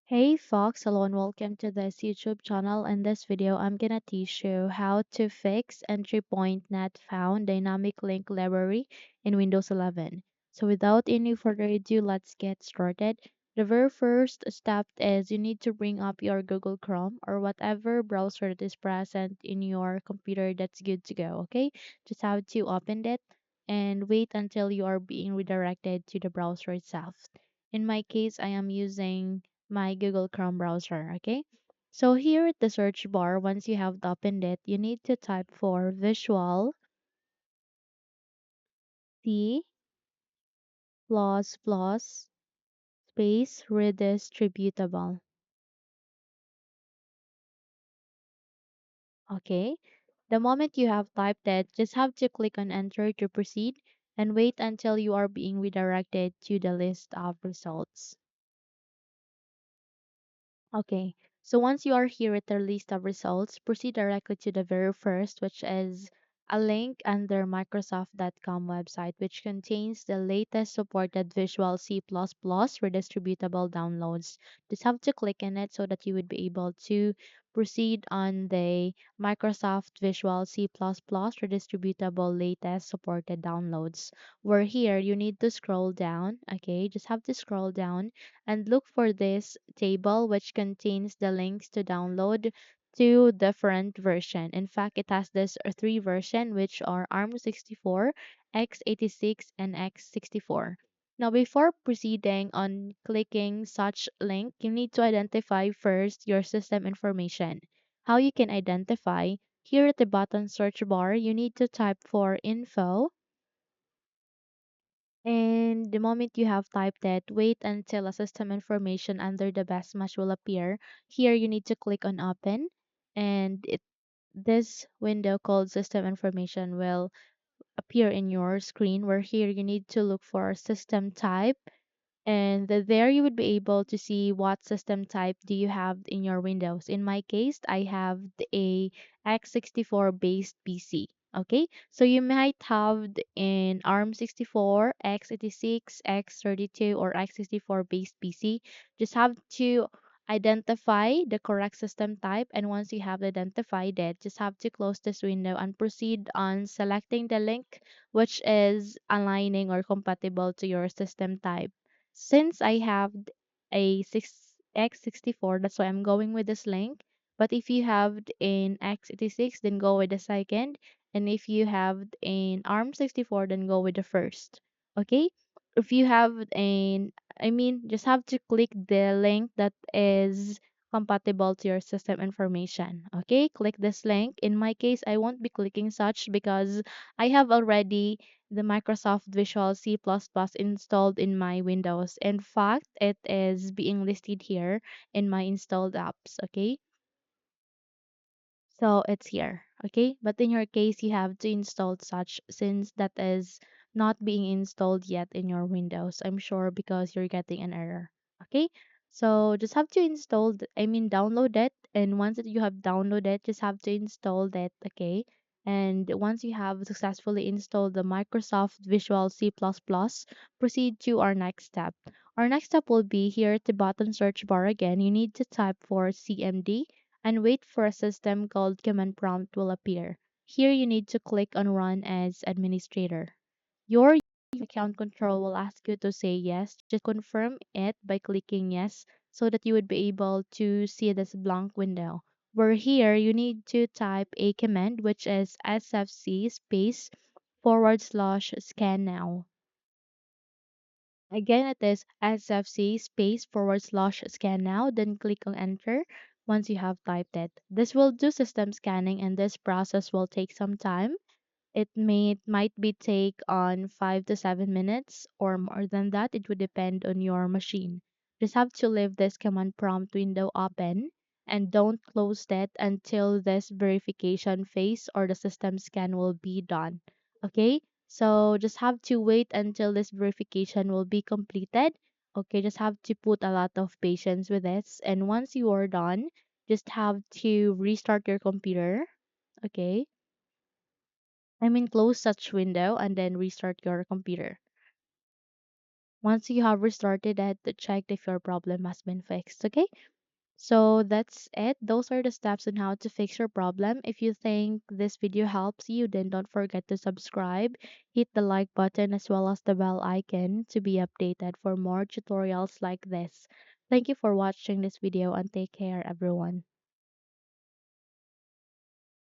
Hey Fox, hello and welcome to this YouTube channel. In this video, I'm gonna teach you how to fix entry point not found dynamic link library in Windows 11. So without any further ado, let's get started. The very first step is you need to bring up your Google Chrome or whatever browser that is present in your computer that's good to go, okay? Just have to open it and wait until you are being redirected to the browser itself. In my case, I am using my Google Chrome browser. Okay. So here at the search bar, once you have opened it, you need to type for Visual C plus plus space redistributable. Okay. The moment you have typed it, just have to click on enter to proceed and wait until you are being redirected to the list of results. Okay, so once you are here at the list of results, proceed directly to the very first, which is a link under Microsoft.com website, which contains the latest supported Visual C++ redistributable downloads. Just have to click on it so that you would be able to proceed on the Microsoft Visual C++ redistributable latest supported downloads. Where here you need to scroll down, okay, just have to scroll down and look for this table which contains the links to download two different version. In fact, it has this three version which are ARM64, x86, and x64. Now, before proceeding on clicking such link, you need to identify first your system information. How you can identify, here at the bottom search bar, you need to type for info, and the moment you have typed it, wait until a system information under the best match will appear. Here you need to click on open and this window called system information will appear in your screen, where here you need to look for system type, and there you would be able to see what system type do you have in your Windows. In my case, I have a x64 based PC. Okay, so you might have an ARM64, x86, x32, or x64 based PC. Just have to identify the correct system type, and once you have identified it, just have to close this window and proceed on selecting the link which is aligning or compatible to your system type. Since I have a 6x64, that's why I'm going with this link. But if you have an x86, then go with the second. And if you have an ARM64, then go with the first. Okay? If you have an, just have to click the link that is compatible to your system information. Okay? Click this link. In my case, I won't be clicking such because I have already the Microsoft Visual C++ installed in my Windows. In fact, it is being listed here in my installed apps, okay? So it's here, okay? But in your case, you have to install such since that is not being installed yet in your Windows. I'm sure because you're getting an error, okay? So just have to download it. And once that you have downloaded it, just have to install that, okay? And once you have successfully installed the Microsoft Visual C++, proceed to our next step. Our next step will be here at the bottom search bar again. You need to type for CMD and wait for a system called command prompt will appear. Here you need to click on run as administrator. Your account control will ask you to say yes. Just confirm it by clicking yes so that you would be able to see this blank window. Where here you need to type a command which is sfc space / scan now. Again, it is sfc space / scan now, then click on enter once you have typed it. This will do system scanning and this process will take some time. It might be take on 5 to 7 minutes or more than that. It would depend on your machine. Just have to leave this command prompt window open and don't close that until this verification phase or the system scan will be done. Okay? So just have to wait until this verification will be completed. Okay, just have to put a lot of patience with this. And once you are done, just have to restart your computer. Okay, close such window and then restart your computer. Once you have restarted it, to check if your problem has been fixed. Okay? So that's it. Those are the steps on how to fix your problem. If you think this video helps you, then don't forget to subscribe, hit the like button as well as the bell icon to be updated for more tutorials like this. Thank you for watching this video and take care everyone.